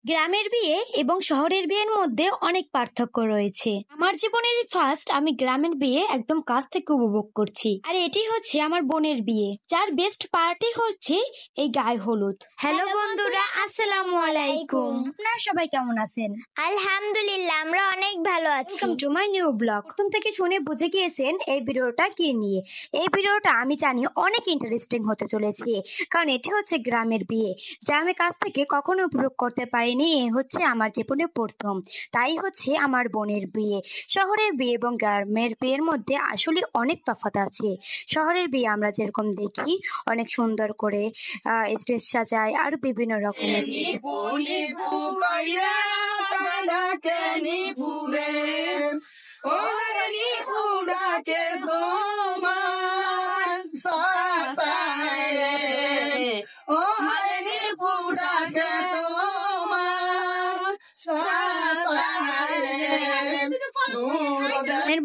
গ্রামের বিয়ে এবং শহরের বিয়ের মধ্যে অনেক পার্থক্য রয়েছে। আমার জীবনের ফার্স্ট আমি গ্রামের বিয়ে একদম কাছ থেকে উপভোগ করছি। আর এটি হচ্ছে আমার বোনের বিয়ে, যার বেস্ট পার্টি হচ্ছে এই গায়ে হলুদ। হ্যালো বন্ধুরা, আসসালামু আলাইকুম। আপনারা সবাই কেমন আছেন? আলহামদুলিল্লাহ, আমরা অনেক ভালো আছি। Welcome to my new blog. প্রথম থেকে শুনে বুঝে গিয়েছেন এই ভিডিওটা কি নিয়ে। এই ভিডিওটা আমি জানি অনেক ইন্টারেস্টিং হতে চলেছে, কারণ এটি হচ্ছে গ্রামের বিয়ে, যা আমি কাছ থেকে কখনো উপভোগ করতে পারিনি। এ হচ্ছে আমার জীবনে প্রথম, তাই হচ্ছে আমার বোনের বিয়ে। শহরের বিয়ে এবং গ্রামের বিয়ের মধ্যে আসলে অনেক তফাৎ আছে। শহরের বিয়ে আমরা যেরকম দেখি অনেক সুন্দর করে স্টেজ সাজায় আর বিভিন্ন রকমের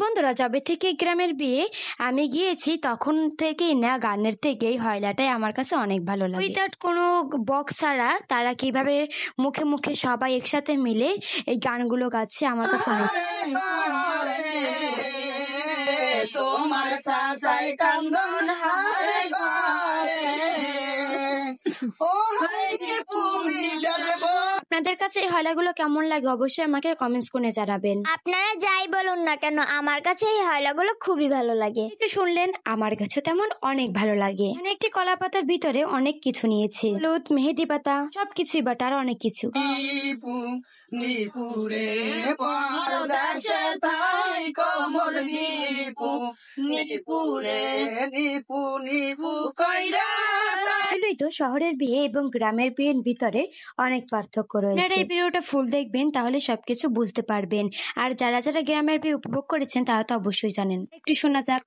বন্ধুরা, যবে থেকে গ্রামের বিয়ে আমি গিয়েছি তখন থেকেই না গানের থেকেই হয়লাটাই আমার কাছে অনেক ভালো লাগে। উইদাউট কোনো বক্স ছাড়া তারা কিভাবে মুখে মুখে সবাই একসাথে মিলে এই গানগুলো গাচ্ছে, আমার কাছে অনেক তোমার সাসাই কান্দন হারে গরে ও হারে তুমি ডাকবো। আপনাদের কাছে এই হয়লাগুলো কেমন লাগে অবশ্যই আমাকে কমেন্টস করে জানাবেন। আপনারা যাই বলুন না কেন, আমার কাছে এই হয়লাগুলো খুবই ভালো লাগে। শুনলেন, আমার কাছে তেমন অনেক ভালো লাগে। এখানে একটি কলা পাতার ভিতরে অনেক কিছু নিয়েছে, হলুদ, মেহেদি পাতা, সবকিছুই, বাট আর অনেক কিছু। নিপুরে পরদেশে তাই কোমর নিপু নিপুরে নিপু নিপু কইরা। এগুলোই তো শহরের বিয়ে এবং গ্রামের বিয়ের ভিতরে অনেক পার্থক্য রয়েছে। আপনারা এই ভিডিওটা ফুল দেখবেন, তাহলে সবকিছু বুঝতে পারবেন। আর যারা যারা গ্রামের বিয়ে উপভোগ করেছেন তারা তো অবশ্যই জানেন। একটু শোনা যাক।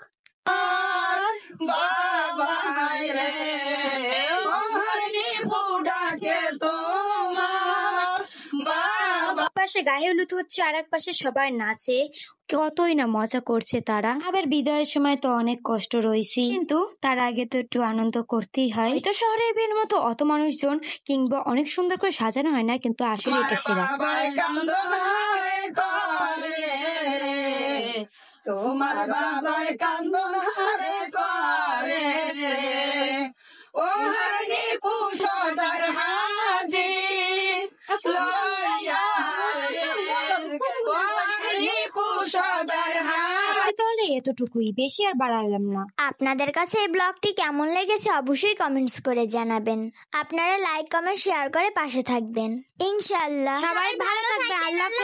পাশে গায়ে হলুদ হচ্ছে, আর এক পাশে সবাই নাচে, কতই না মজা করছে তারা। আবার বিদায়ের সময় তো অনেক কষ্ট রয়েছে, কিন্তু তার আগে তো একটু আনন্দ করতেই হয়। তো শহরের বিয়ের মতো অত মানুষজন কিংবা অনেক সুন্দর করে সাজানো হয় না, কিন্তু আসলে এটা সেরা। তোমার বাবাই কান্দন হারে করে ও হারি পুষদার হাজি লইয়া হারি পুষদার হাজি। তাহলে এতটুকুই, বেশি আর বাড়ালাম না। আপনাদের কাছে এই ব্লগটি কেমন লেগেছে অবশ্যই কমেন্টস করে জানাবেন। আপনারা লাইক, কমেন্ট, শেয়ার করে পাশে থাকবেন। ইনশাআল্লাহ সবাই ভালো থাকবে। আল্লাহ হাফেজ।